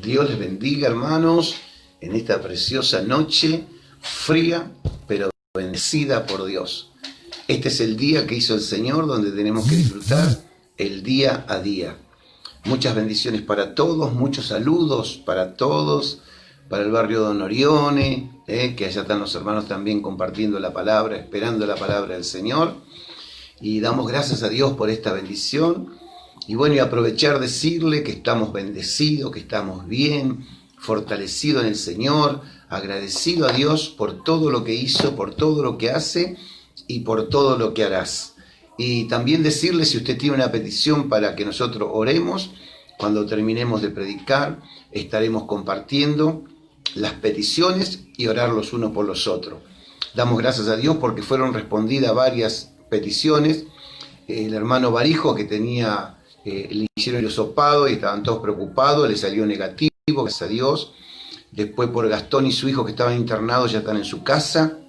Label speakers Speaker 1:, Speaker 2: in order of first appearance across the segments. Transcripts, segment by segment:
Speaker 1: Dios les bendiga, hermanos, en esta preciosa noche, fría, pero bendecida por Dios. Este es el día que hizo el Señor, donde tenemos que disfrutar el día a día. Muchas bendiciones para todos, muchos saludos para todos, para el barrio Don Orione, que allá están los hermanos también compartiendo la palabra, esperando la palabra del Señor. Y damos gracias a Dios por esta bendición. Y bueno, y aprovechar decirle que estamos bendecidos, que estamos bien, fortalecidos en el Señor, agradecido a Dios por todo lo que hizo, por todo lo que hace y por todo lo que harás. Y también decirle, si usted tiene una petición para que nosotros oremos, cuando terminemos de predicar, estaremos compartiendo las peticiones y orar los unos por los otros. Damos gracias a Dios porque fueron respondidas varias peticiones. El hermano Barijo, que tenía, le hicieron el hisopado y estaban todos preocupados, le salió negativo, gracias a Dios. Después por Gastón y su hijo, que estaban internados, ya están en su casa.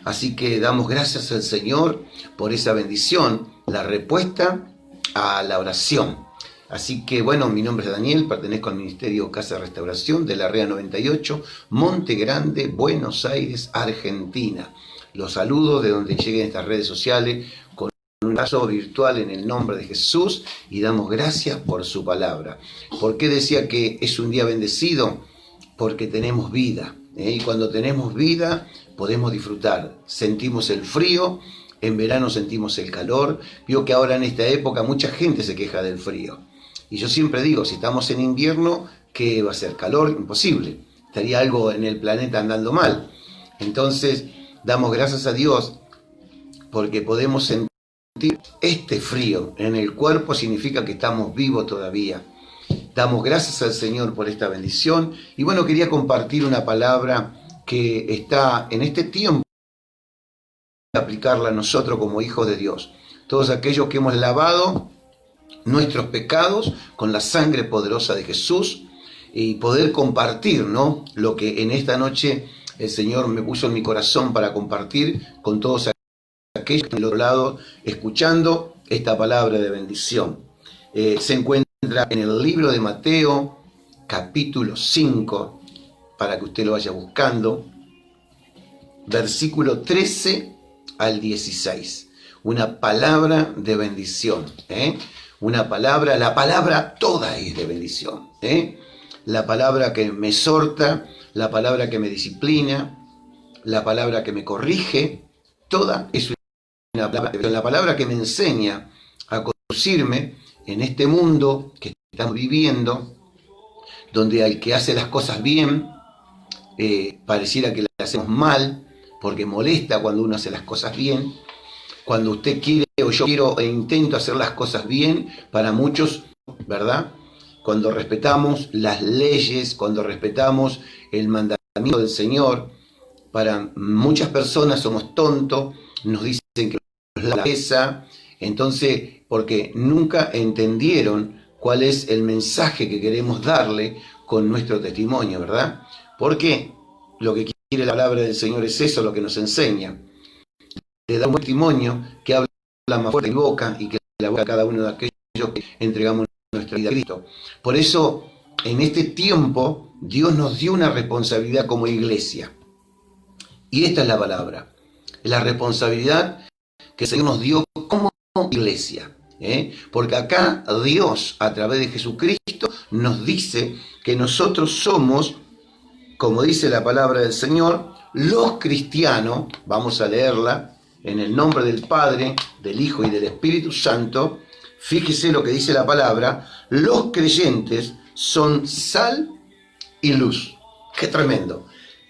Speaker 1: Así que damos gracias al Señor por esa bendición, la respuesta a la oración. Así que bueno, mi nombre es Daniel, pertenezco al Ministerio Casa de Restauración de la REA 98, Monte Grande, Buenos Aires, Argentina. Los saludo de donde lleguen estas redes sociales con un abrazo virtual en el nombre de Jesús y damos gracias por su palabra. ¿Por qué decía que es un día bendecido? Porque tenemos vida, y cuando tenemos vida podemos disfrutar. Sentimos el frío, en verano sentimos el calor. Vio que ahora en esta época mucha gente se queja del frío. Y yo siempre digo, si estamos en invierno, ¿qué va a ser? ¿Calor? Imposible. Estaría algo en el planeta andando mal. Entonces, damos gracias a Dios porque podemos sentir este frío en el cuerpo, significa que estamos vivos todavía. Damos gracias al Señor por esta bendición. Y bueno, quería compartir una palabra que está en este tiempo, aplicarla a nosotros como hijos de Dios. Todos aquellos que hemos lavado nuestros pecados con la sangre poderosa de Jesús y poder compartir, ¿no?, lo que en esta noche el Señor me puso en mi corazón para compartir con todos aquellos que del otro lado escuchando esta palabra de bendición. Se encuentra en el libro de Mateo, capítulo 5, para que usted lo vaya buscando, versículo 13 al 16. Una palabra de bendición, una palabra, la palabra toda es de bendición, la palabra que me exhorta, la palabra que me disciplina, la palabra que me corrige, toda es una palabra, pero la palabra que me enseña a conducirme en este mundo que estamos viviendo, donde al que hace las cosas bien, pareciera que las hacemos mal, porque molesta cuando uno hace las cosas bien. Cuando usted quiere o yo quiero e intento hacer las cosas bien, para muchos, ¿verdad? Cuando respetamos las leyes, cuando respetamos el mandamiento del Señor, para muchas personas somos tontos, nos dicen que nos la cabeza, entonces, porque nunca entendieron cuál es el mensaje que queremos darle con nuestro testimonio, ¿verdad? Porque lo que quiere la palabra del Señor es eso, lo que nos enseña. Le da un testimonio que habla más fuerte de boca y que la boca a cada uno de aquellos que entregamos nuestra vida a Cristo. Por eso, en este tiempo, Dios nos dio una responsabilidad como iglesia. Y esta es la palabra. La responsabilidad que el Señor nos dio como iglesia. Porque acá Dios, a través de Jesucristo, nos dice que nosotros somos, como dice la palabra del Señor, los cristianos, vamos a leerla, en el nombre del Padre, del Hijo y del Espíritu Santo. Fíjese lo que dice la palabra: los creyentes son sal y luz. ¡Qué tremendo!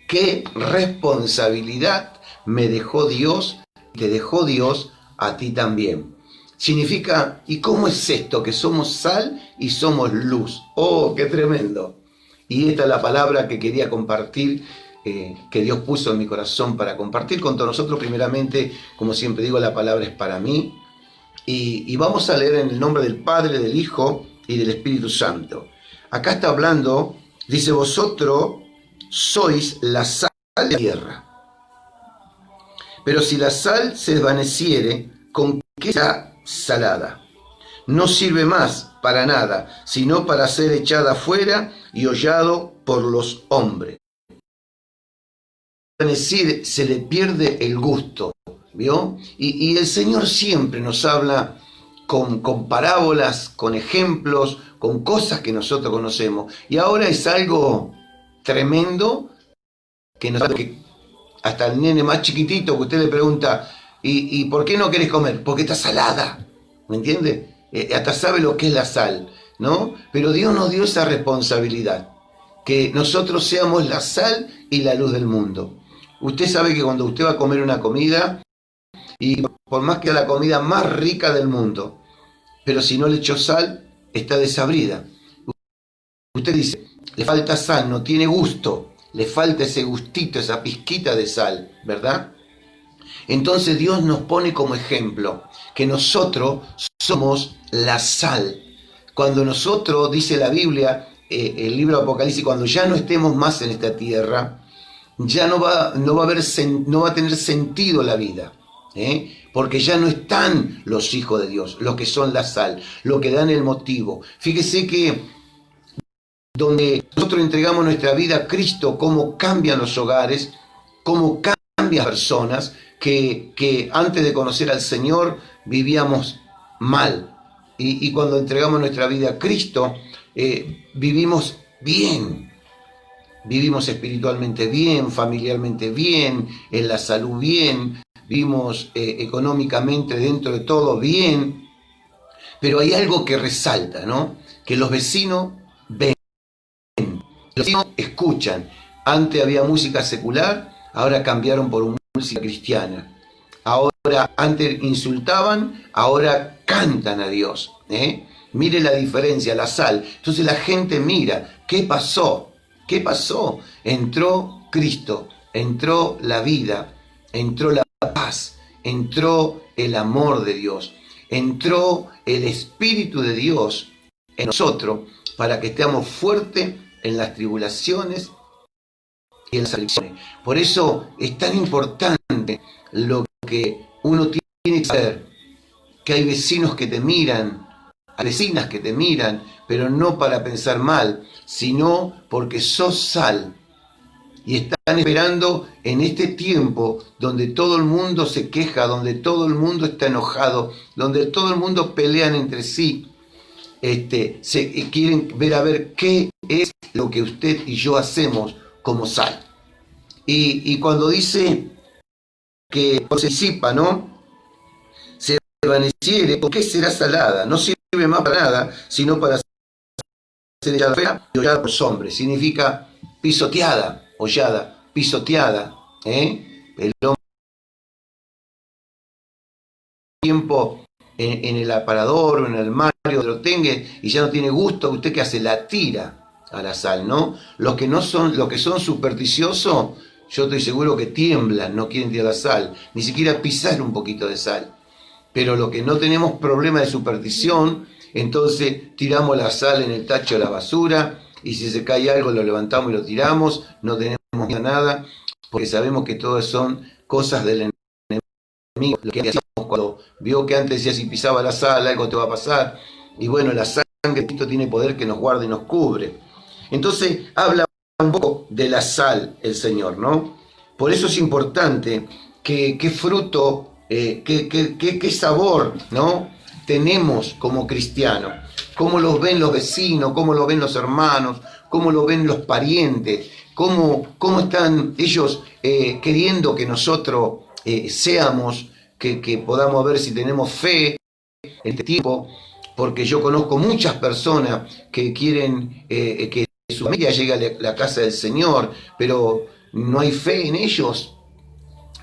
Speaker 1: ¡Qué responsabilidad me dejó Dios, te dejó Dios a ti también! Significa, ¿y cómo es esto? Que somos sal y somos luz. ¡Oh, qué tremendo! Y esta es la palabra que quería compartir, que Dios puso en mi corazón para compartir con todos nosotros. Primeramente, como siempre digo, la palabra es para mí. Y vamos a leer en el nombre del Padre, del Hijo y del Espíritu Santo. Acá está hablando, dice: vosotros sois la sal de la tierra. Pero si la sal se desvaneciere, ¿con qué será salada? no sirve más para nada, sino para ser echada afuera y hollado por los hombres. Es decir, se le pierde el gusto, ¿vio? Y el Señor siempre nos habla con parábolas, con ejemplos, con cosas que nosotros conocemos. Y ahora es algo tremendo que hasta el nene más chiquitito que usted le pregunta, ¿y por qué no querés comer? Porque está salada, ¿me entiende? Hasta sabe lo que es la sal, ¿no? Pero Dios nos dio esa responsabilidad, que nosotros seamos la sal y la luz del mundo. Usted sabe que cuando usted va a comer una comida, y por más que sea la comida más rica del mundo, pero si no le echó sal, está desabrida. Usted dice, le falta sal, no tiene gusto, le falta ese gustito, esa pizquita de sal, ¿verdad? Entonces Dios nos pone como ejemplo que nosotros somos la sal. Cuando nosotros, dice la Biblia, el libro de Apocalipsis, cuando ya no estemos más en esta tierra, ya no va a tener sentido la vida, porque ya no están los hijos de Dios, los que son la sal, los que dan el motivo. Fíjese que donde nosotros entregamos nuestra vida a Cristo, cómo cambian los hogares, cómo cambian las personas que antes de conocer al Señor vivíamos mal. Y cuando entregamos nuestra vida a Cristo, vivimos bien. Vivimos espiritualmente bien, familiarmente bien, en la salud bien, vivimos económicamente dentro de todo bien, pero hay algo que resalta, ¿no? Que los vecinos ven, los vecinos escuchan. Antes había música secular, ahora cambiaron por música cristiana. Ahora, antes insultaban, ahora cantan a Dios. Mire la diferencia, la sal. Entonces la gente mira, ¿qué pasó? ¿Qué pasó? Entró Cristo, entró la vida, entró la paz, entró el amor de Dios, entró el Espíritu de Dios en nosotros para que estemos fuertes en las tribulaciones y en las aflicciones. Por eso es tan importante lo que uno tiene que saber, que hay vecinos que te miran, hay vecinas que te miran, pero no para pensar mal, sino porque sos sal. Y están esperando en este tiempo donde todo el mundo se queja, donde todo el mundo está enojado, donde todo el mundo pelean entre sí. Se quieren ver a ver qué es lo que usted y yo hacemos como sal. Y cuando dice que se disipa, ¿no? Se desvaneciere, ¿por qué será salada? No sirve más para nada, sino para ser echada afuera y hollada por los hombres. Significa pisoteada, hollada, pisoteada. El hombre tiempo en el aparador o en el armario lo tenga y ya no tiene gusto, usted que hace, la tira a la sal, ¿no? Los que son supersticiosos, yo estoy seguro que tiemblan, no quieren tirar la sal, ni siquiera pisar un poquito de sal. Pero los que no tenemos problema de superstición, entonces tiramos la sal en el tacho de la basura, y si se cae algo lo levantamos y lo tiramos, no tenemos nada, porque sabemos que todas son cosas del enemigo. Lo que hacíamos cuando vio que antes decía, si pisaba la sal algo te va a pasar, y bueno, la sangre de Cristo tiene poder que nos guarda y nos cubre. Entonces habla un poco de la sal el Señor, ¿no? Por eso es importante qué fruto, qué sabor, ¿no? tenemos como cristianos, cómo los ven los vecinos, cómo lo ven los hermanos, cómo lo ven los parientes, cómo están ellos queriendo que nosotros seamos, que podamos ver si tenemos fe en este tiempo, porque yo conozco muchas personas que quieren que su familia llegue a la casa del Señor, pero no hay fe en ellos,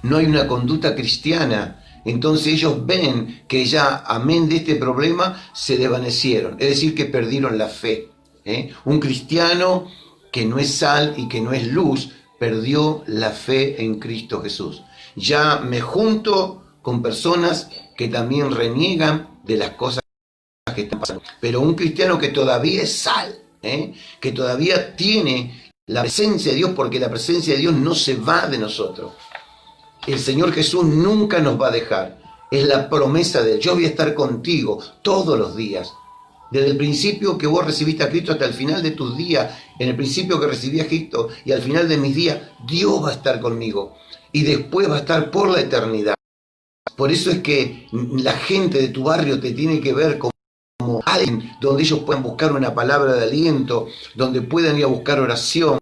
Speaker 1: no hay una conducta cristiana. Entonces ellos ven que ya, amén de este problema, se desvanecieron, es decir, que perdieron la fe. Un cristiano que no es sal y que no es luz, perdió la fe en Cristo Jesús. Ya me junto con personas que también reniegan de las cosas que están pasando. Pero un cristiano que todavía es sal, que todavía tiene la presencia de Dios, porque la presencia de Dios no se va de nosotros. El Señor Jesús nunca nos va a dejar. Es la promesa de Él. Yo voy a estar contigo todos los días. Desde el principio que vos recibiste a Cristo hasta el final de tus días, en el principio que recibí a Cristo y al final de mis días, Dios va a estar conmigo. Y después va a estar por la eternidad. Por eso es que la gente de tu barrio te tiene que ver como alguien donde ellos puedan buscar una palabra de aliento, donde puedan ir a buscar oración.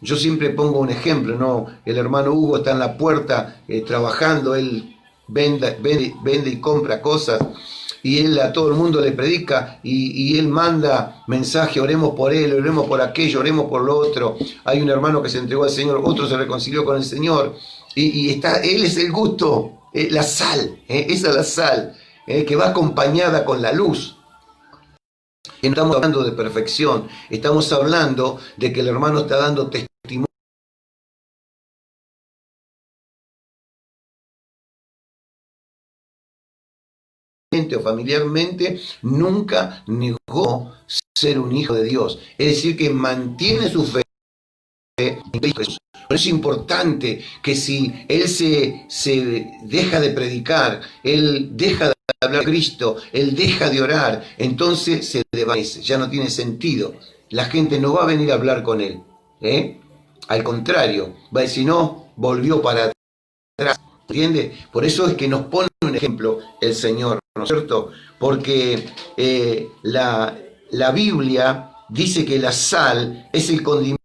Speaker 1: Yo siempre pongo un ejemplo, ¿no? El hermano Hugo está en la puerta trabajando, él vende y compra cosas, y él a todo el mundo le predica, y él manda mensaje: oremos por él, oremos por aquello, oremos por lo otro. Hay un hermano que se entregó al Señor, otro se reconcilió con el Señor, y él es el gusto, la sal, esa es la sal, que va acompañada con la luz. Y no estamos hablando de perfección, estamos hablando de que el hermano está dando testimonio o familiarmente, nunca negó ser un hijo de Dios. Es decir, que mantiene su fe en Cristo Jesús. Por eso es importante que si él se deja de predicar, él deja de hablar de Cristo, él deja de orar, entonces se desvanece, ya no tiene sentido. La gente no va a venir a hablar con él. Al contrario, va a decir: no, volvió para atrás. ¿Entiende? Por eso es que nos pone un ejemplo el Señor, ¿no es cierto? Porque la Biblia dice que la sal es el condimento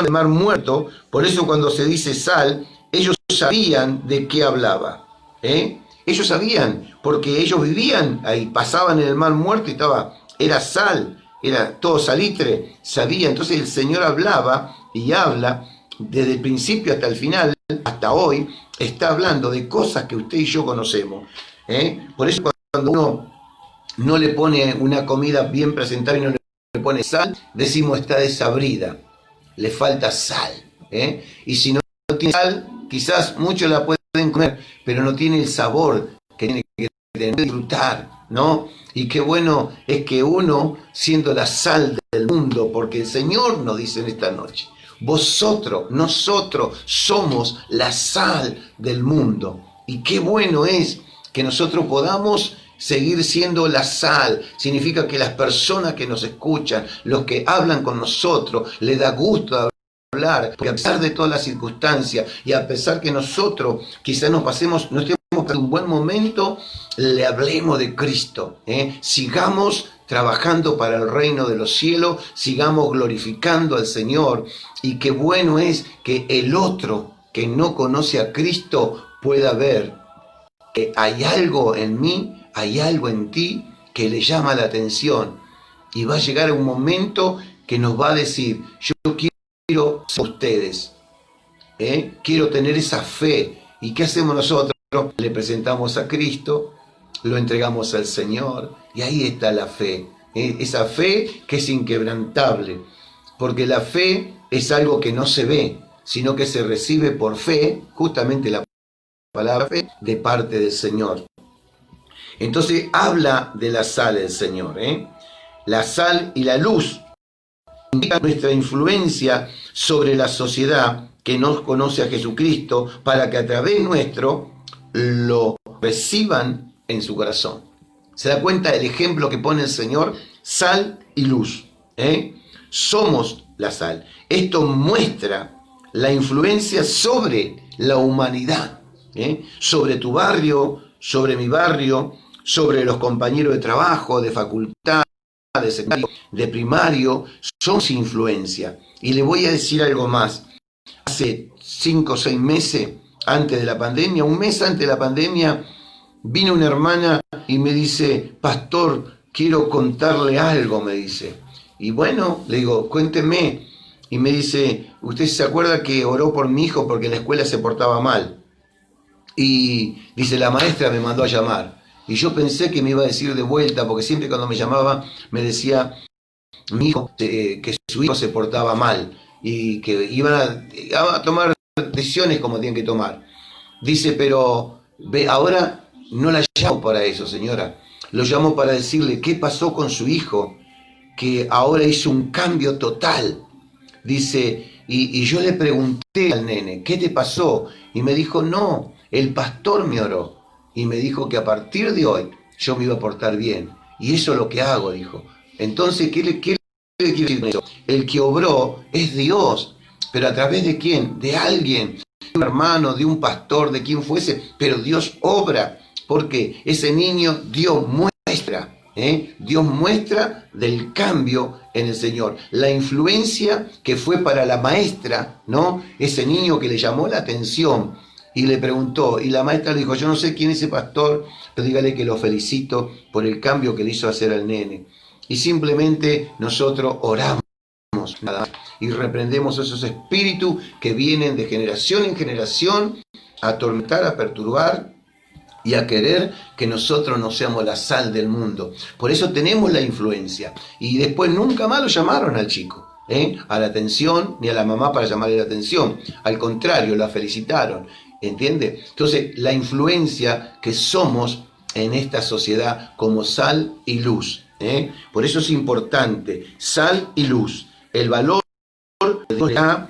Speaker 1: del mar muerto. Por eso cuando se dice sal, ellos sabían de qué hablaba. Ellos sabían, porque ellos vivían ahí, pasaban en el mar muerto y era sal, era todo salitre, sabía. Entonces el Señor hablaba y habla desde el principio hasta el final, hasta hoy, está hablando de cosas que usted y yo conocemos. Por eso cuando uno no le pone una comida bien presentada y no le pone sal, decimos está desabrida, le falta sal. Y si no tiene sal, quizás muchos la pueden comer, pero no tiene el sabor que tiene que tener, disfrutar, ¿no? Y qué bueno es que uno, siendo la sal del mundo, porque el Señor nos dice en esta noche: nosotros somos la sal del mundo. Y qué bueno es que nosotros podamos seguir siendo la sal. Significa que las personas que nos escuchan, los que hablan con nosotros, les da gusto hablar, porque a pesar de todas las circunstancias y a pesar que nosotros quizás no estemos en un buen momento, le hablemos de Cristo. Sigamos trabajando para el reino de los cielos, sigamos glorificando al Señor. Y qué bueno es que el otro que no conoce a Cristo pueda ver que hay algo en mí, hay algo en ti que le llama la atención, y va a llegar un momento que nos va a decir: yo quiero ser ustedes, quiero tener esa fe. ¿Y qué hacemos nosotros? Le presentamos a Cristo, lo entregamos al Señor, y ahí está la fe, esa fe que es inquebrantable, porque la fe es algo que no se ve, sino que se recibe por fe, justamente la palabra fe, de parte del Señor. Entonces habla de la sal del Señor. La sal y la luz indican nuestra influencia sobre la sociedad que no conoce a Jesucristo, para que a través nuestro lo reciban en su corazón. ¿Se da cuenta del ejemplo que pone el Señor? Sal y luz. Somos la sal. Esto muestra la influencia sobre la humanidad, sobre tu barrio, sobre mi barrio, sobre los compañeros de trabajo, de facultad, de secundario, de primario. Somos influencia. Y le voy a decir algo más. Hace 5 o 6 meses, antes de la pandemia, un mes antes de la pandemia, vino una hermana y me dice: pastor, quiero contarle algo, me dice. Y bueno, le digo: cuénteme. Y me dice: ¿usted se acuerda que oró por mi hijo porque en la escuela se portaba mal? Y dice: la maestra me mandó a llamar. Y yo pensé que me iba a decir de vuelta, porque siempre cuando me llamaba me decía mi hijo que su hijo se portaba mal y que iban a tomar decisiones como tienen que tomar. Dice: pero ahora no la llamo para eso, señora. Lo llamo para decirle qué pasó con su hijo, que ahora hizo un cambio total. Dice, y yo le pregunté al nene, ¿qué te pasó? Y me dijo, no, el pastor me oró y me dijo que a partir de hoy yo me iba a portar bien. Y eso es lo que hago, dijo. Entonces, ¿qué le quiero decir con eso? El que obró es Dios, pero ¿a través de quién? De alguien, de un hermano, de un pastor, de quien fuese, pero Dios obra, porque ese niño Dios muestra. Dios muestra del cambio en el Señor. La influencia que fue para la maestra, ¿no? Ese niño que le llamó la atención y le preguntó, y la maestra le dijo, yo no sé quién es ese pastor, pero dígale que lo felicito por el cambio que le hizo hacer al nene. Y simplemente nosotros oramos nada más, y reprendemos esos espíritus que vienen de generación en generación a atormentar, a perturbar y a querer que nosotros no seamos la sal del mundo. Por eso tenemos la influencia. Y después nunca más lo llamaron al chico, a la atención, ni a la mamá para llamarle la atención. Al contrario, la felicitaron. ¿Entiende? Entonces, la influencia que somos en esta sociedad como sal y luz. Por eso es importante, sal y luz. El valor de Dios da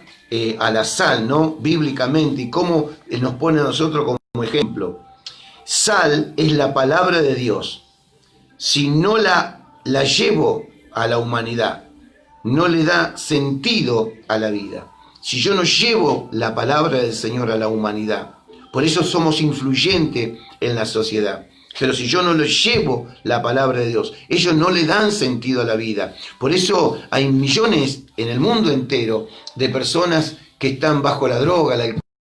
Speaker 1: a la sal, ¿no? Bíblicamente, y cómo nos pone a nosotros como ejemplo. Sal es la palabra de Dios. Si no la llevo a la humanidad, no le da sentido a la vida. Si yo no llevo la palabra del Señor a la humanidad, por eso somos influyentes en la sociedad. Pero si yo no le llevo la palabra de Dios, ellos no le dan sentido a la vida. Por eso hay millones en el mundo entero de personas que están bajo la droga, la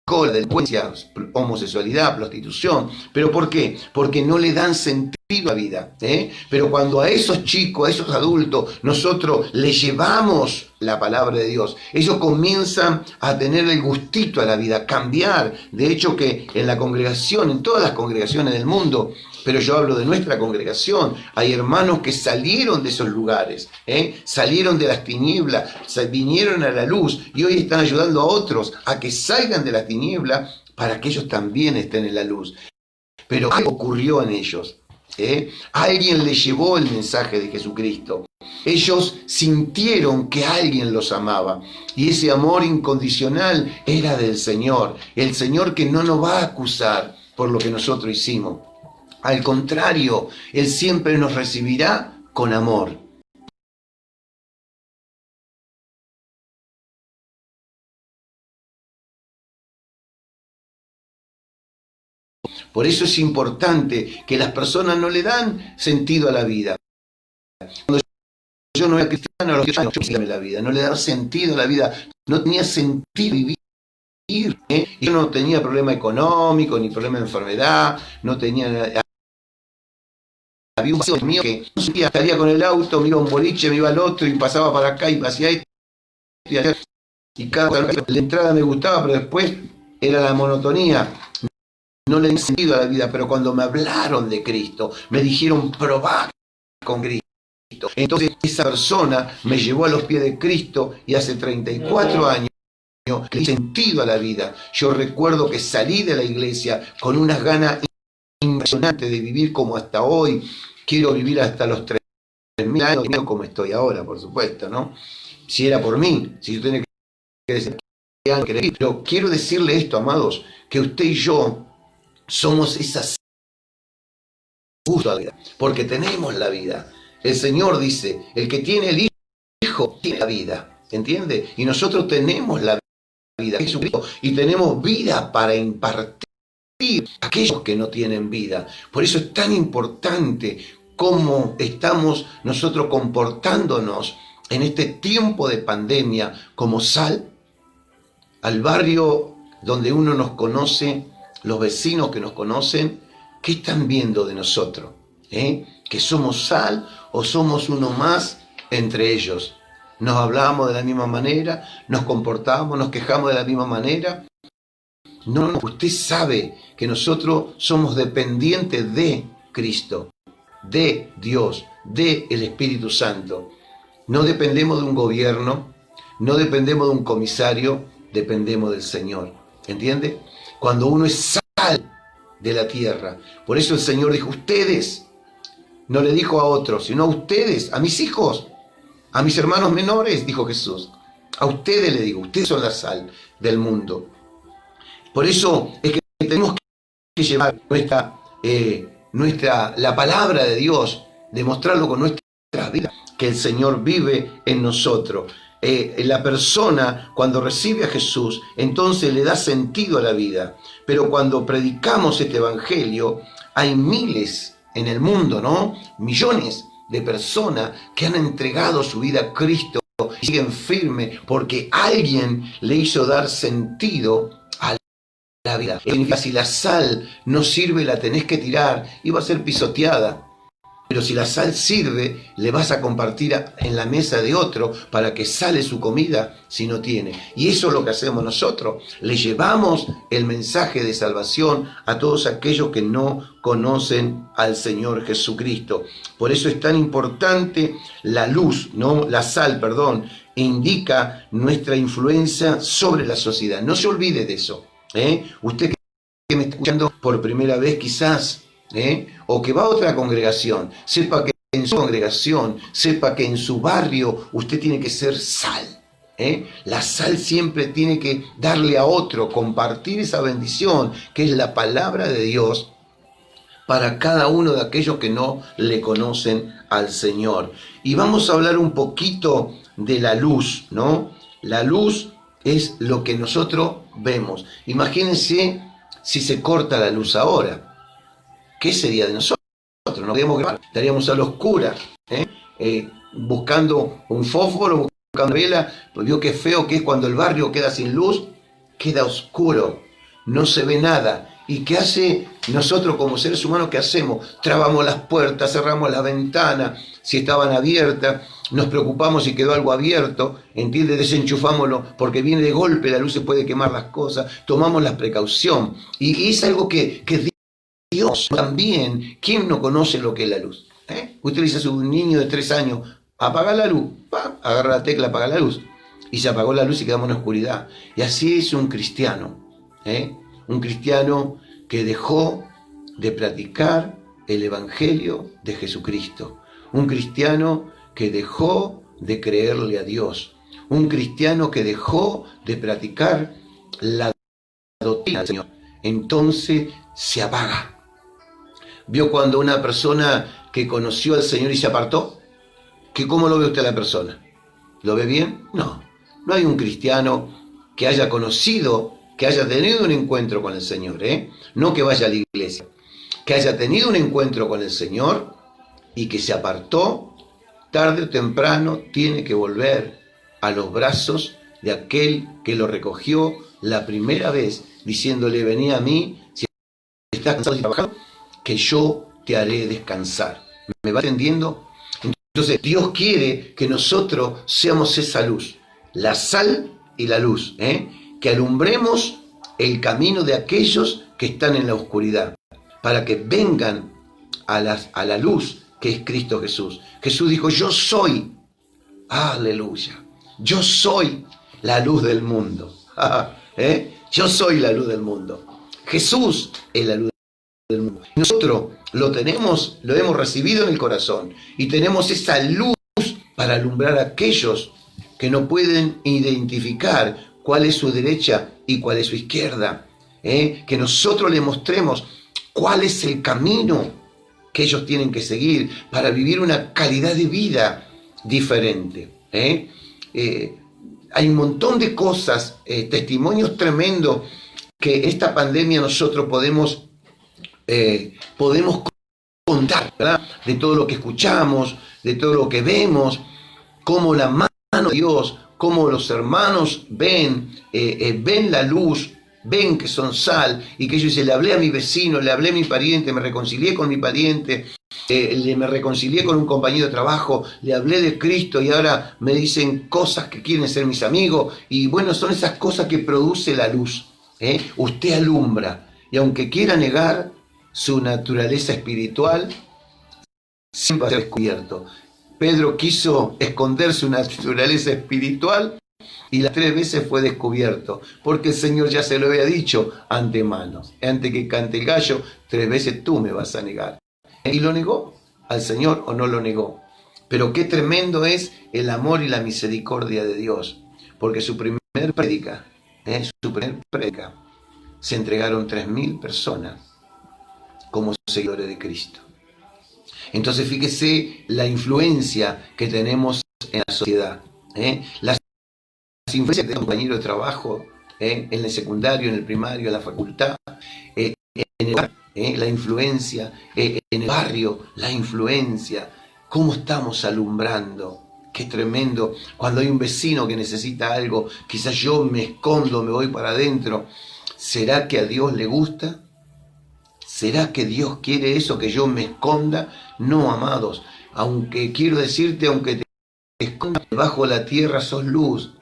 Speaker 1: la delincuencia, homosexualidad, prostitución. ¿Pero por qué? Porque no le dan sentido a la vida. Pero cuando a esos chicos, a esos adultos, nosotros les llevamos la palabra de Dios, ellos comienzan a tener el gustito a la vida, a cambiar. De hecho que en la congregación, en todas las congregaciones del mundo, pero yo hablo de nuestra congregación, hay hermanos que salieron de esos lugares, salieron de las tinieblas, vinieron a la luz y hoy están ayudando a otros a que salgan de las tinieblas para que ellos también estén en la luz. Pero ¿qué ocurrió en ellos? Alguien les llevó el mensaje de Jesucristo. Ellos sintieron que alguien los amaba y ese amor incondicional era del Señor, el Señor que no nos va a acusar por lo que nosotros hicimos. Al contrario, Él siempre nos recibirá con amor. Por eso es importante que las personas no le dan sentido a la vida. Cuando yo no era cristiano, los cristianos la vida, no le daba sentido a la vida, no tenía sentido vivir. Y yo no tenía problema económico, ni problema de enfermedad, no tenía... Había un vacío mío que no sabía, salía con el auto, me iba a un boliche, me iba al otro y pasaba para acá y hacía esto y allá. Y cada la entrada me gustaba, pero después era la monotonía. No le di sentido a la vida, pero cuando me hablaron de Cristo, me dijeron probá con Cristo. Entonces esa persona me llevó a los pies de Cristo y hace 34 años le di sentido a la vida. Yo recuerdo que salí de la iglesia con unas ganas impresionantes de vivir como hasta hoy. Quiero vivir hasta los 3.000 años como estoy ahora, por supuesto, ¿no? Si era por mí, si yo tenía que decir qué año quería vivir. Pero quiero decirle esto, amados, que usted y yo somos esas justo a la vida, porque tenemos la vida. El Señor dice, el que tiene el Hijo tiene la vida, ¿entiende? Y nosotros tenemos la vida, Jesucristo, y tenemos vida para impartir a aquellos que no tienen vida. Por eso es tan importante cómo estamos nosotros comportándonos en este tiempo de pandemia como sal al barrio donde uno nos conoce, los vecinos que nos conocen, ¿qué están viendo de nosotros? ¿Que somos sal o somos uno más entre ellos? ¿Nos hablamos de la misma manera? ¿Nos comportamos? ¿Nos quejamos de la misma manera? No, usted sabe que nosotros somos dependientes de Cristo, de Dios, del Espíritu Santo. No dependemos de un gobierno, no dependemos de un comisario, dependemos del Señor. ¿Entiende? Cuando uno es sal de la tierra. Por eso el Señor dijo, ustedes, no le dijo a otros, sino a ustedes, a mis hijos, A mis hermanos menores, dijo Jesús, a ustedes les digo, ustedes son la sal del mundo. Por eso es que tenemos que llevar la palabra de Dios, demostrarlo con nuestra vida, que el Señor vive en nosotros. La persona cuando recibe a Jesús, entonces le da sentido a la vida. Pero cuando predicamos este evangelio, hay miles en el mundo, ¿no? Millones de personas que han entregado su vida a Cristo y siguen firmes porque alguien le hizo dar sentido a la vida. Si la sal no sirve, la tenés que tirar y va a ser pisoteada. Pero si la sal sirve, le vas a compartir en la mesa de otro para que sale su comida si no tiene. Y eso es lo que hacemos nosotros. Le llevamos el mensaje de salvación a todos aquellos que no conocen al Señor Jesucristo. Por eso es tan importante la luz, ¿no? La sal, perdón, indica nuestra influencia sobre la sociedad. No se olvide de eso. Usted que me está escuchando por primera vez quizás, o que va a otra congregación, sepa que en su congregación, sepa que en su barrio usted tiene que ser sal. La sal siempre tiene que darle a otro, compartir esa bendición que es la palabra de Dios para cada uno de aquellos que no le conocen al Señor. Y vamos a hablar un poquito de la luz, ¿no? La luz es lo que nosotros vemos. Imagínense si se corta la luz ahora. ¿Qué sería de nosotros? No podríamos grabar, estaríamos a la oscura, buscando un fósforo, buscando una vela. Pues vio qué feo que es cuando el barrio queda sin luz, queda oscuro, no se ve nada. ¿Y qué hace nosotros como seres humanos? ¿Qué hacemos? Trabamos las puertas, cerramos las ventanas, si estaban abiertas, nos preocupamos si quedó algo abierto, ¿entiendes? Desenchufámoslo, porque viene de golpe, la luz se puede quemar las cosas, tomamos la precaución. Y es algo que Dios también, ¿quién no conoce lo que es la luz? Usted le dice a su niño de 3 años, apaga la luz, ¡pam! Agarra la tecla, apaga la luz, y se apagó la luz y quedamos en la oscuridad. Y así es un cristiano, un cristiano que dejó de practicar el evangelio de Jesucristo, un cristiano que dejó de creerle a Dios, un cristiano que dejó de practicar la doctrina del Señor. Entonces se apaga. ¿Vio cuando una persona que conoció al Señor y se apartó? ¿Cómo lo ve usted a la persona? ¿Lo ve bien? No. No hay un cristiano que haya conocido, que haya tenido un encuentro con el Señor, no que vaya a la iglesia, que haya tenido un encuentro con el Señor y que se apartó, tarde o temprano tiene que volver a los brazos de aquel que lo recogió la primera vez, diciéndole, vení a mí, si estás cansado y trabajando, que yo te haré descansar. ¿Me va entendiendo? Entonces, Dios quiere que nosotros seamos esa luz, la sal y la luz, que alumbremos el camino de aquellos que están en la oscuridad, para que vengan a la luz que es Cristo Jesús. Jesús dijo, yo soy, aleluya, yo soy la luz del mundo. Yo soy la luz del mundo. Jesús es la luz del mundo. Nosotros lo hemos recibido en el corazón y tenemos esa luz para alumbrar a aquellos que no pueden identificar cuál es su derecha y cuál es su izquierda. Que nosotros les mostremos cuál es el camino que ellos tienen que seguir para vivir una calidad de vida diferente. Hay un montón de cosas, testimonios tremendos que esta pandemia nosotros podemos contar, ¿verdad? De todo lo que escuchamos, de todo lo que vemos, cómo la mano de Dios, cómo los hermanos ven la luz, ven que son sal, y que yo le hablé a mi vecino, le hablé a mi pariente, me reconcilié con mi pariente, me reconcilié con un compañero de trabajo, le hablé de Cristo y ahora me dicen cosas que quieren ser mis amigos, y bueno, son esas cosas que produce la luz. Usted alumbra, y aunque quiera negar su naturaleza espiritual, siempre va a ser descubierto. Pedro quiso esconder su naturaleza espiritual y las 3 veces fue descubierto, porque el Señor ya se lo había dicho antemano. Antes que cante el gallo, 3 veces tú me vas a negar. ¿Y lo negó al Señor o no lo negó? Pero qué tremendo es el amor y la misericordia de Dios, porque su primer prédica, se entregaron 3.000 personas como seguidores de Cristo. Entonces fíjese la influencia que tenemos en la sociedad, las influencias de compañeros de trabajo, en el secundario, en el primario, en la facultad, en el hogar, la influencia, en el barrio, la influencia, cómo estamos alumbrando. Qué tremendo, cuando hay un vecino que necesita algo, quizás yo me escondo, me voy para adentro. ¿Será que a Dios le gusta? ¿Será que Dios quiere eso, que yo me esconda? No, amados, aunque quiero decirte, aunque te escondas bajo la tierra, sos luz,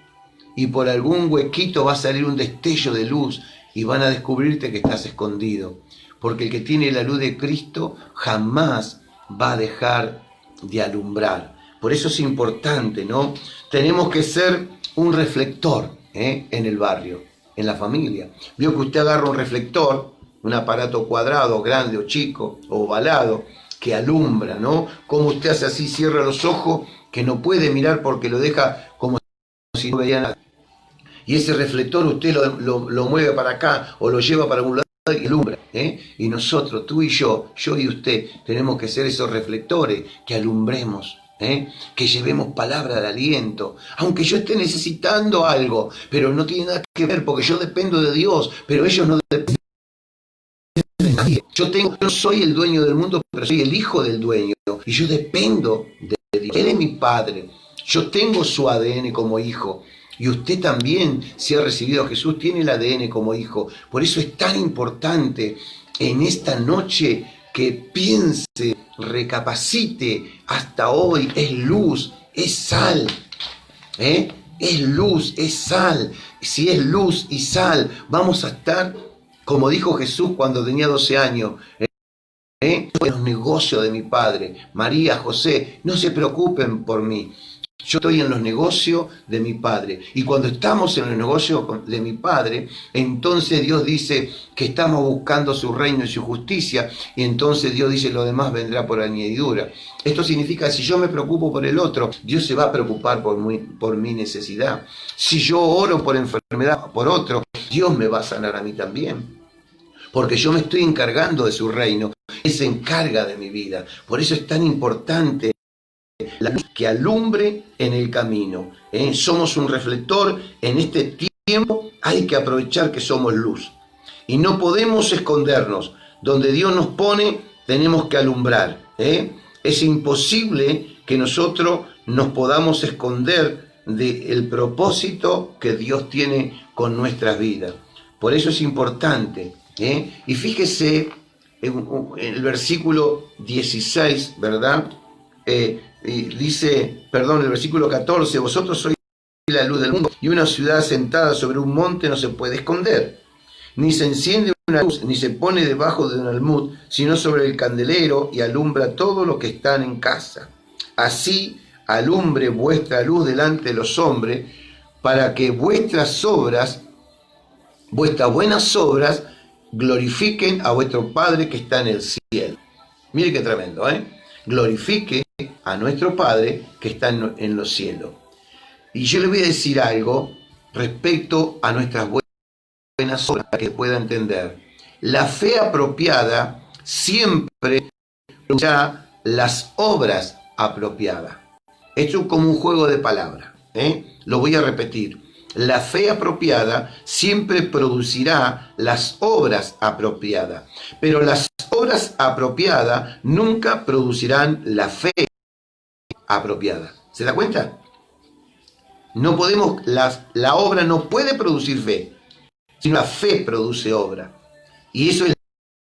Speaker 1: y por algún huequito va a salir un destello de luz y van a descubrirte que estás escondido, porque el que tiene la luz de Cristo jamás va a dejar de alumbrar. Por eso es importante, ¿no? Tenemos que ser un reflector, en el barrio, en la familia. Vio que usted agarra un reflector, un aparato cuadrado, grande o chico, o ovalado, que alumbra, ¿no? Como usted hace así, cierra los ojos, que no puede mirar porque lo deja como si no veía nada. Y ese reflector usted lo mueve para acá o lo lleva para algún lado y alumbra. Y nosotros, tú y yo y usted, tenemos que ser esos reflectores que alumbremos. Que llevemos palabra de aliento, aunque yo esté necesitando algo, pero no tiene nada que ver, porque yo dependo de Dios, pero ellos no dependen de nadie. Yo no soy el dueño del mundo, pero soy el hijo del dueño, y yo dependo de Dios. Él es mi padre, yo tengo su ADN como hijo, y usted también, si ha recibido a Jesús, tiene el ADN como hijo. Por eso es tan importante en esta noche que piense, recapacite. Hasta hoy es luz, es sal, es luz, es sal. Si es luz y sal, vamos a estar, como dijo Jesús cuando tenía 12 años, en los negocios de mi padre. María, José, no se preocupen por mí. Yo estoy en los negocios de mi Padre. Y cuando estamos en los negocios de mi Padre, entonces Dios dice que estamos buscando su reino y su justicia. Y entonces Dios dice, lo demás vendrá por añadidura. Esto significa, si yo me preocupo por el otro, Dios se va a preocupar por mi necesidad. Si yo oro por enfermedad por otro, Dios me va a sanar a mí también. Porque yo me estoy encargando de su reino. Él se encarga de mi vida. Por eso es tan importante la luz que alumbre en el camino. Somos un reflector en este tiempo, hay que aprovechar que somos luz. Y no podemos escondernos. Donde Dios nos pone, tenemos que alumbrar. Es imposible que nosotros nos podamos esconder del propósito que Dios tiene con nuestras vidas. Por eso es importante. Y fíjese en el versículo 16, ¿verdad? Dice, el versículo 14, vosotros sois la luz del mundo, y una ciudad sentada sobre un monte no se puede esconder. Ni se enciende una luz, ni se pone debajo de un almud, sino sobre el candelero, y alumbra a todos los que están en casa. Así alumbre vuestra luz delante de los hombres, para que vuestras buenas obras, glorifiquen a vuestro Padre que está en el cielo. Mire qué tremendo, glorifique a nuestro Padre que está en los cielos. Y yo le voy a decir algo respecto a nuestras buenas obras para que pueda entender. La fe apropiada siempre producirá las obras apropiadas. Esto es como un juego de palabras. Lo voy a repetir. La fe apropiada siempre producirá las obras apropiadas, pero las obras apropiadas nunca producirán la fe apropiada. ¿Se da cuenta? No podemos, la obra no puede producir fe, sino la fe produce obra. Y eso es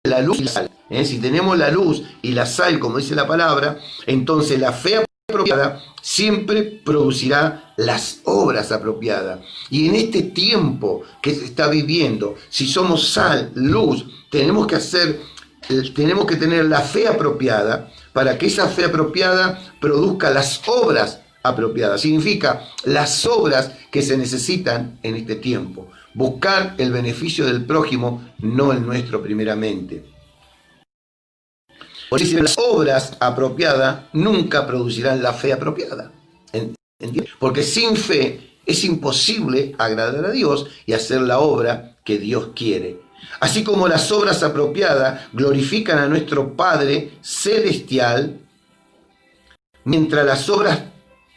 Speaker 1: la luz y la sal. Si tenemos la luz y la sal, como dice la palabra, entonces la fe apropiada siempre producirá las obras apropiadas. Y en este tiempo que se está viviendo, si somos sal, luz, tenemos que tener la fe apropiada para que esa fe apropiada produzca las obras apropiadas. Significa las obras que se necesitan en este tiempo. Buscar el beneficio del prójimo, no el nuestro primeramente. Por eso las obras apropiadas nunca producirán la fe apropiada. ¿Entiendes? Porque sin fe es imposible agradar a Dios y hacer la obra que Dios quiere. Así como las obras apropiadas glorifican a nuestro Padre Celestial, mientras las obras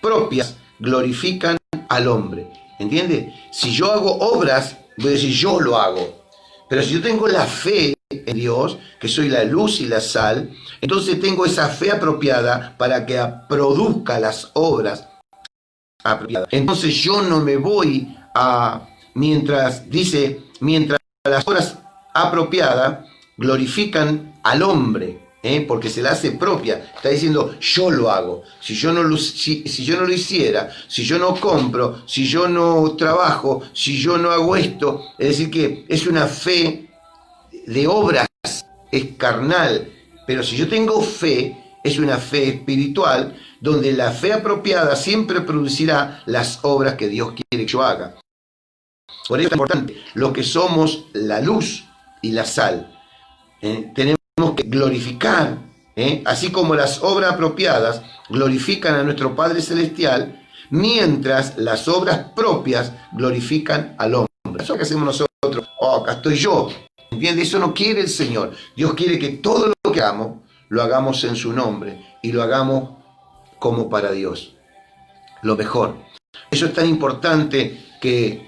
Speaker 1: propias glorifican al hombre. ¿Entiendes? Si yo hago obras, voy a decir yo lo hago. Pero si yo tengo la fe en Dios, que soy la luz y la sal, entonces tengo esa fe apropiada para que produzca las obras apropiadas. Entonces yo no me voy mientras las obras apropiadas glorifican al hombre, porque se la hace propia. Está diciendo yo lo hago. Si yo no lo hiciera, si yo no compro, si yo no trabajo, si yo no hago esto, es decir que es una fe de obras, es carnal. Pero si yo tengo fe, es una fe espiritual, donde la fe apropiada siempre producirá las obras que Dios quiere que yo haga. Por eso es importante, lo que somos la luz y la sal, tenemos que glorificar, así como las obras apropiadas glorifican a nuestro Padre Celestial, mientras las obras propias glorifican al hombre. Eso es lo que hacemos nosotros. Acá estoy yo. ¿Entiendes? Eso no quiere el Señor. Dios quiere que todo lo que hagamos, lo hagamos en su nombre y lo hagamos como para Dios. Lo mejor. Eso es tan importante que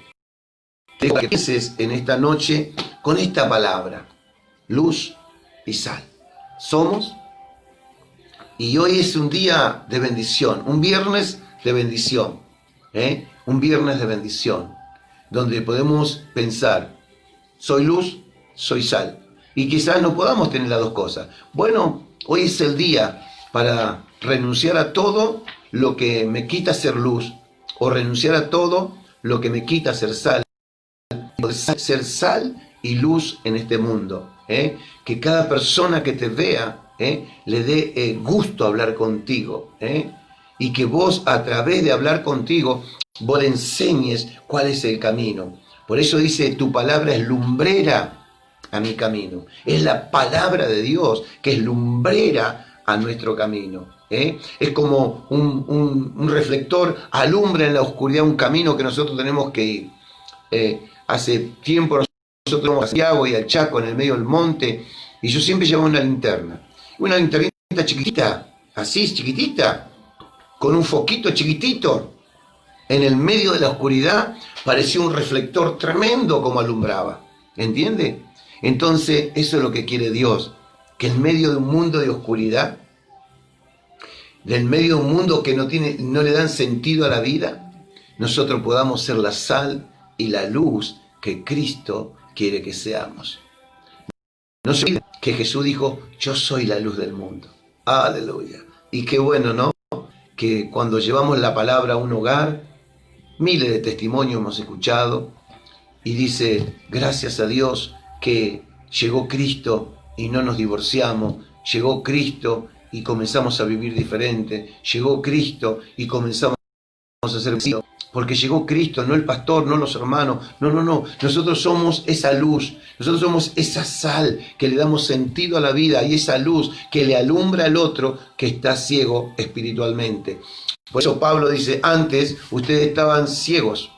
Speaker 1: pienses en esta noche con esta palabra: luz y sal. Somos. Y hoy es un día de bendición, un viernes de bendición, un viernes de bendición, donde podemos pensar: soy luz, soy sal. Y quizás no podamos tener las dos cosas. Bueno, hoy es el día para renunciar a todo lo que me quita ser luz, o renunciar a todo lo que me quita ser sal, ser sal y luz en este mundo. Que cada persona que te vea le dé gusto hablar contigo, y que vos, a través de hablar contigo, vos le enseñes cuál es el camino. Por eso dice: tu palabra es lumbrera a mi camino. Es la palabra de Dios que es lumbrera a nuestro camino. Es como un reflector, alumbra en la oscuridad un camino que nosotros tenemos que ir. Hace tiempo nosotros vamos a Santiago y al Chaco, en el medio del monte, y yo siempre llevaba una linternita chiquitita, así chiquitita, con un foquito chiquitito. En el medio de la oscuridad parecía un reflector tremendo como alumbraba. ¿Entiende? Entonces eso es lo que quiere Dios, que en medio de un mundo de oscuridad, del medio de un mundo que no le dan sentido a la vida, nosotros podamos ser la sal y la luz que Cristo quiere que seamos. No se olviden que Jesús dijo: yo soy la luz del mundo. Aleluya. Y qué bueno, ¿no? Que cuando llevamos la palabra a un hogar, miles de testimonios hemos escuchado, y dice: gracias a Dios que llegó Cristo y no nos divorciamos, llegó Cristo y comenzamos a vivir diferente, llegó Cristo y comenzamos a ser vecinos, porque llegó Cristo, no el pastor, no los hermanos, no, nosotros somos esa luz, nosotros somos esa sal que le damos sentido a la vida, y esa luz que le alumbra al otro que está ciego espiritualmente. Por eso Pablo dice: antes ustedes estaban ciegos,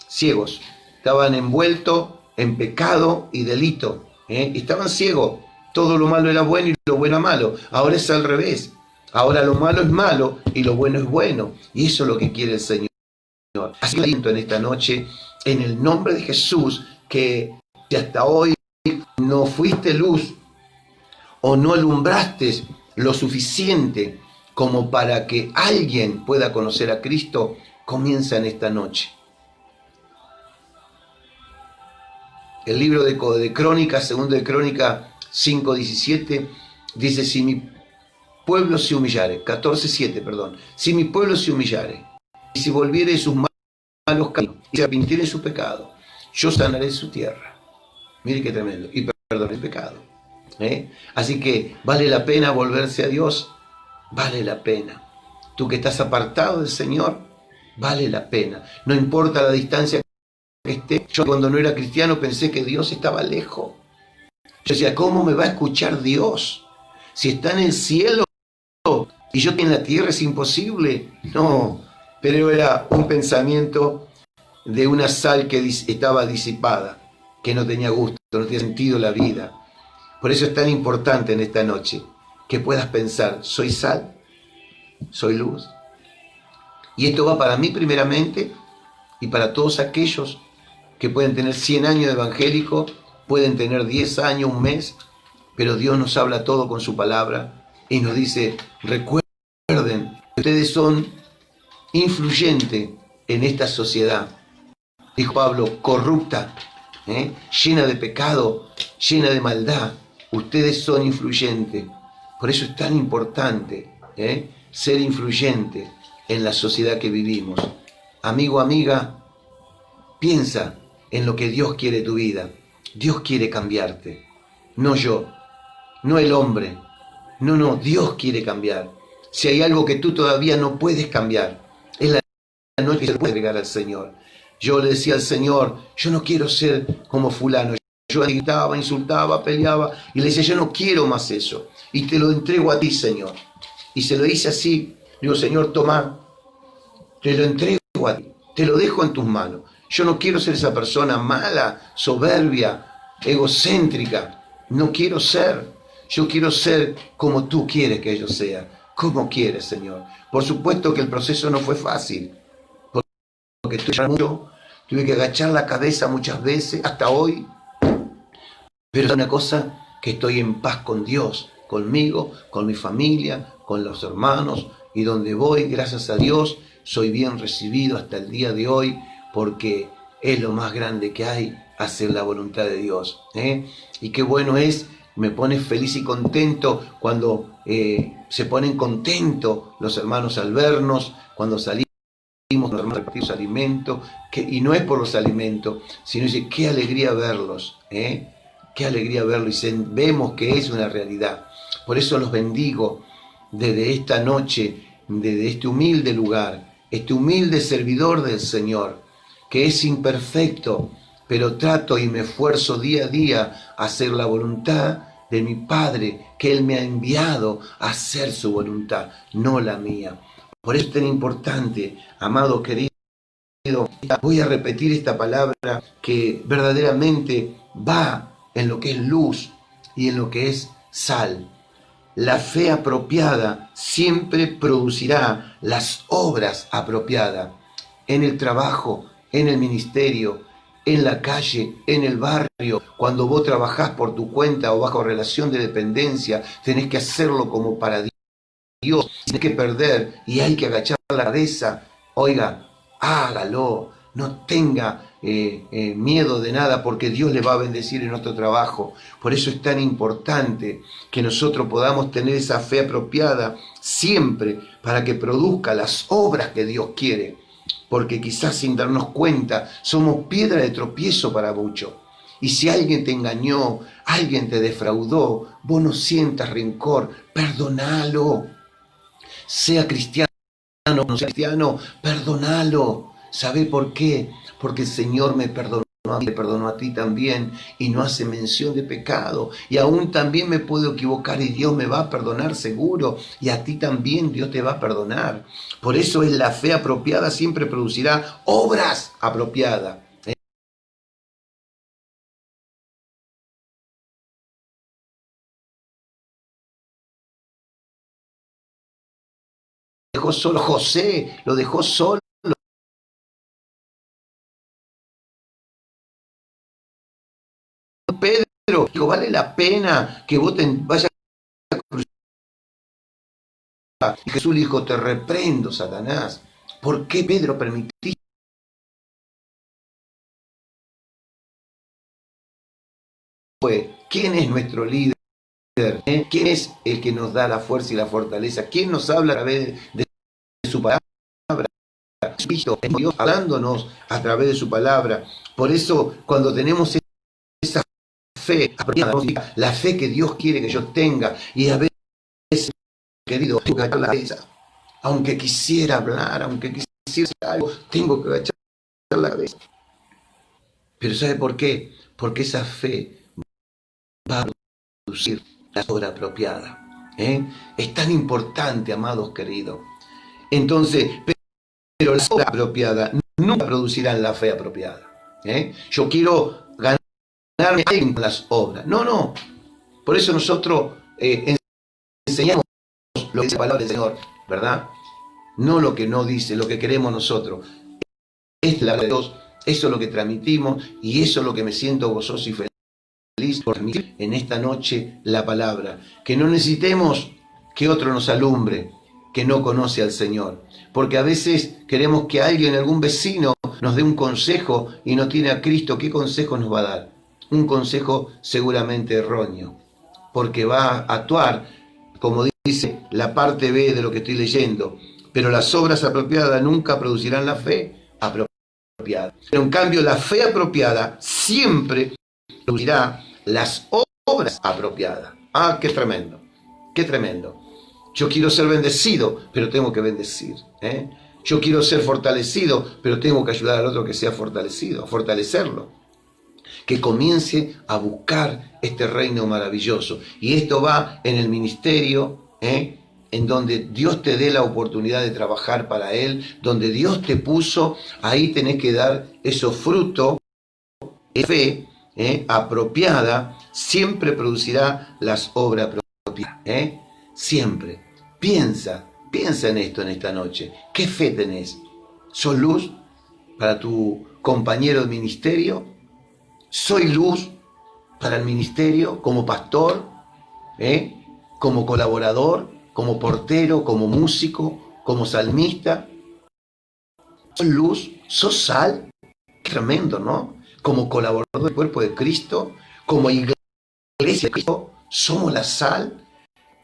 Speaker 1: ciegos, estaban envueltos en pecado y delito, estaban ciegos, todo lo malo era bueno y lo bueno malo. Ahora es al revés, ahora lo malo es malo y lo bueno es bueno, y eso es lo que quiere el Señor. Así que en esta noche, en el nombre de Jesús, que si hasta hoy no fuiste luz o no alumbraste lo suficiente como para que alguien pueda conocer a Cristo, comienza en esta noche. El libro de Crónicas, segundo de Crónicas 5:17, dice: si mi pueblo se humillare, 14:7, perdón, si mi pueblo se humillare, y si volviere de sus malos caminos, y se arrepintiere de su pecado, yo sanaré su tierra. Mire qué tremendo. Y perdonaré el pecado. Así que vale la pena volverse a Dios. Vale la pena. Tú que estás apartado del Señor, vale la pena. No importa la distancia que esté. Yo cuando no era cristiano pensé que Dios estaba lejos. Yo decía: ¿cómo me va a escuchar Dios Si está en el cielo y yo estoy en la tierra, ¿es imposible? No, pero era un pensamiento de una sal que estaba disipada, que no tenía gusto, no tenía sentido la vida. Por eso es tan importante en esta noche que puedas pensar, soy sal, soy luz. Y esto va para mí primeramente y para todos aquellos que pueden tener 100 años de evangélico, pueden tener 10 años, un mes, pero Dios nos habla todo con su palabra y nos dice, recuerden que ustedes son influyentes en esta sociedad. Dijo Pablo, corrupta, llena de pecado, llena de maldad. Ustedes son influyentes. Por eso es tan importante ser influyente en la sociedad que vivimos. Amigo, amiga, piensa en lo que Dios quiere de tu vida. Dios quiere cambiarte, no yo, no el hombre. No, Dios quiere cambiar. Si hay algo que tú todavía no puedes cambiar, es la noche que se puede entregar al Señor. Yo le decía al Señor, yo no quiero ser como fulano. Yo gritaba, insultaba, peleaba y le decía, yo no quiero más eso. Y te lo entrego a ti, Señor. Y se lo hice así. Digo, Señor, toma, te lo entrego a ti. Te lo dejo en tus manos. Yo no quiero ser esa persona mala, soberbia, egocéntrica. No quiero ser. Yo quiero ser como tú quieres que yo sea. ¿Cómo quieres, Señor? Por supuesto que el proceso no fue fácil. Porque tuve que agachar la cabeza muchas veces, hasta hoy. Pero es una cosa que estoy en paz con Dios, conmigo, con mi familia, con los hermanos, y donde voy, gracias a Dios, soy bien recibido hasta el día de hoy, porque es lo más grande que hay, hacer la voluntad de Dios. Y qué bueno es, me pone feliz y contento cuando se ponen contentos los hermanos al vernos, cuando salimos los hermanos repartimos alimentos, y no es por los alimentos, sino dice, qué alegría verlos, qué alegría verlos, y vemos que es una realidad. Por eso los bendigo desde esta noche, desde este humilde lugar, este humilde servidor del Señor, que es imperfecto, pero trato y me esfuerzo día a día a hacer la voluntad de mi Padre, que Él me ha enviado a hacer su voluntad, no la mía. Por eso es tan importante, amado querido, voy a repetir esta palabra que verdaderamente va en lo que es luz y en lo que es sal. La fe apropiada siempre producirá las obras apropiadas en el trabajo, en el ministerio, en la calle, en el barrio. Cuando vos trabajás por tu cuenta o bajo relación de dependencia, tenés que hacerlo como para Dios, hay que perder y hay que agachar la cabeza. Oiga, hágalo, no tenga miedo de nada, porque Dios le va a bendecir en nuestro trabajo. Por eso es tan importante que nosotros podamos tener esa fe apropiada siempre para que produzca las obras que Dios quiere, porque quizás sin darnos cuenta somos piedra de tropiezo para muchos. Y si alguien te engañó, alguien te defraudó, vos no sientas rencor, perdonalo. Sea cristiano o no sea cristiano, perdonalo. ¿Sabe por qué? Porque el Señor me perdonó a mí, me perdonó a ti también, y no hace mención de pecado. Y aún también me puedo equivocar y Dios me va a perdonar seguro, y a ti también Dios te va a perdonar. Por eso es la fe apropiada, siempre producirá obras apropiadas. Dejó solo José, lo dejó solo. Pedro dijo, vale la pena que vos vayas a cruzar. Y Jesús le dijo, te reprendo, Satanás. ¿Por qué, Pedro, permitiste? ¿Quién es nuestro líder? ¿Quién es el que nos da la fuerza y la fortaleza? ¿Quién nos habla a través de su palabra? Cristo, Dios hablándonos a través de su palabra. Por eso, cuando tenemos esa fe, la fe que Dios quiere que yo tenga, y a veces, querido, tengo que agachar la cabeza. Aunque quisiera hablar, aunque quisiera hacer algo, tengo que agachar la cabeza. Pero ¿sabe por qué? Porque esa fe va a producir la obra apropiada. Es tan importante, amados queridos. Entonces, pero la obra apropiada nunca producirán la fe apropiada. Yo quiero ganarme con las obras. No. Por eso nosotros enseñamos lo que dice la palabra del Señor, ¿verdad? No lo que no dice, lo que queremos nosotros. Es la palabra de Dios, eso es lo que transmitimos y eso es lo que me siento gozoso y feliz por transmitir en esta noche la palabra. Que no necesitemos que otro nos alumbre, que no conoce al Señor. Porque a veces queremos que alguien, algún vecino, nos dé un consejo y no tiene a Cristo. ¿Qué consejo nos va a dar? Un consejo seguramente erróneo. Porque va a actuar, como dice la parte B de lo que estoy leyendo. Pero las obras apropiadas nunca producirán la fe apropiada. Pero en cambio la fe apropiada siempre producirá las obras apropiadas. ¡Ah, qué tremendo! ¡Qué tremendo! Yo quiero ser bendecido, pero tengo que bendecir. Yo quiero ser fortalecido, pero tengo que ayudar al otro que sea fortalecido, a fortalecerlo. Que comience a buscar este reino maravilloso. Y esto va en el ministerio, en donde Dios te dé la oportunidad de trabajar para Él, donde Dios te puso, ahí tenés que dar esos frutos de fe apropiada, siempre producirá las obras apropiadas. Siempre. Piensa en esto en esta noche. ¿Qué fe tenés? ¿Sos luz para tu compañero de ministerio? ¿Soy luz para el ministerio como pastor? Como colaborador, como portero, como músico, como salmista. ¿Sos luz? ¿Sos sal? Qué tremendo, ¿no? Como colaborador del cuerpo de Cristo, como iglesia de Cristo, somos la sal.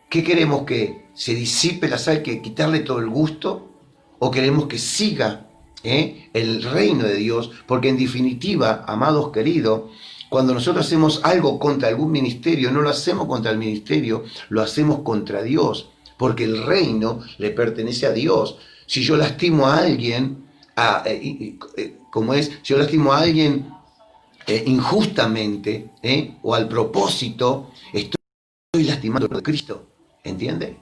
Speaker 1: ¿Qué queremos? ¿Que se disipe la sal, que quitarle todo el gusto? ¿O queremos que siga el reino de Dios? Porque en definitiva, amados queridos, cuando nosotros hacemos algo contra algún ministerio, no lo hacemos contra el ministerio, lo hacemos contra Dios, porque el reino le pertenece a Dios. Si yo lastimo a alguien, si yo lastimo a alguien injustamente o al propósito, estoy lastimando el cuerpo de Cristo, ¿entiende?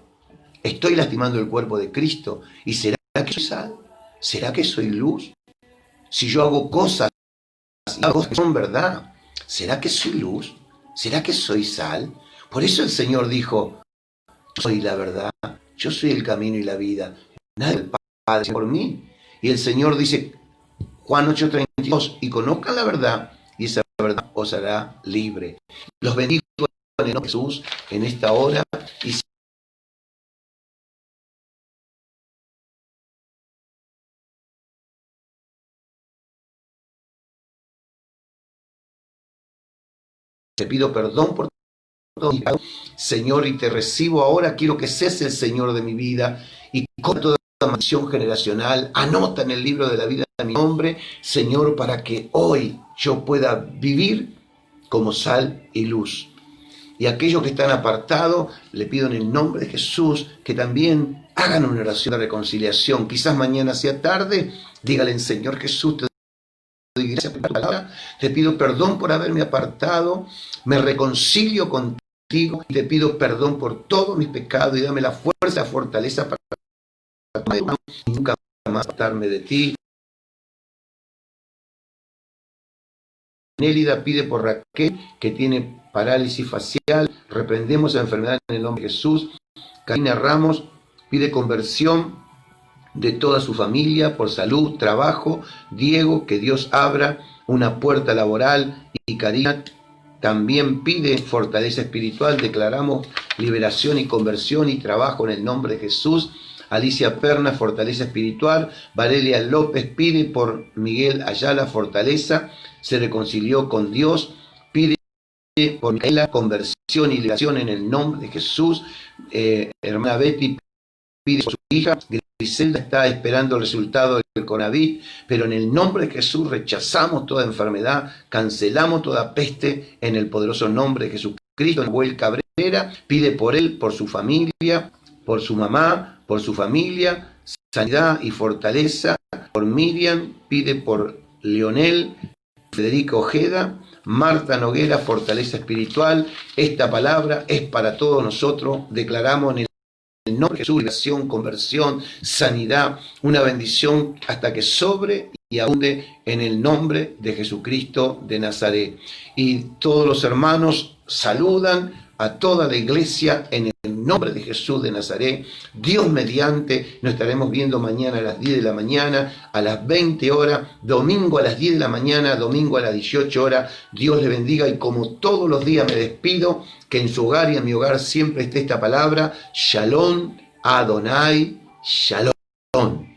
Speaker 1: Estoy lastimando el cuerpo de Cristo. ¿Y será que soy sal? ¿Será que soy luz? Si yo hago cosas que son verdad, ¿será que soy luz? ¿Será que soy sal? Por eso el Señor dijo, yo soy la verdad, yo soy el camino y la vida. Nadie del Padre por mí. Y el Señor dice, Juan 8:32, y conozcan la verdad, y esa verdad os hará libre. Los bendigo en el nombre de Jesús en esta hora, y te pido perdón por todo mi pecado, Señor, y te recibo ahora. Quiero que seas el Señor de mi vida y con toda maldición generacional. Anota en el libro de la vida mi nombre, Señor, para que hoy yo pueda vivir como sal y luz. Y aquellos que están apartados, le pido en el nombre de Jesús que también hagan una oración de reconciliación. Quizás mañana sea tarde, dígale, Señor Jesús, te doy gracias por tu palabra, te pido perdón por haberme apartado, me reconcilio contigo y te pido perdón por todos mis pecados y dame la fuerza, la fortaleza para nunca más apartarme de ti. Nélida pide por Raquel, que tiene parálisis facial. Reprendemos la enfermedad en el nombre de Jesús. Karina Ramos pide conversión de toda su familia por salud, trabajo. Diego, que Dios abra una puerta laboral. Y Karina también pide fortaleza espiritual. Declaramos liberación y conversión y trabajo en el nombre de Jesús. Alicia Perna, fortaleza espiritual. Valeria López pide por Miguel Ayala, fortaleza. Se reconcilió con Dios. Pide por Micaela, conversión y liberación en el nombre de Jesús. Hermana Betty pide por su hija. Griselda está esperando el resultado del coronavirus, pero en el nombre de Jesús rechazamos toda enfermedad, cancelamos toda peste en el poderoso nombre de Jesucristo. Nahuel Cabrera pide por él, por su familia, por su mamá, por su familia, sanidad y fortaleza. Por Miriam pide por Leonel, Federica Ojeda, Marta Noguera, fortaleza espiritual. Esta palabra es para todos nosotros. Declaramos en el nombre de Jesús, liberación, conversión, sanidad, una bendición hasta que sobre y abunde en el nombre de Jesucristo de Nazaret. Y todos los hermanos saludan a toda la iglesia en el nombre de Jesús de Nazaret. Dios mediante, nos estaremos viendo mañana a las 10 de la mañana, a las 20 horas, domingo a las 10 de la mañana, domingo a las 18 horas. Dios le bendiga, y como todos los días me despido, que en su hogar y en mi hogar siempre esté esta palabra: Shalom Adonai, Shalom.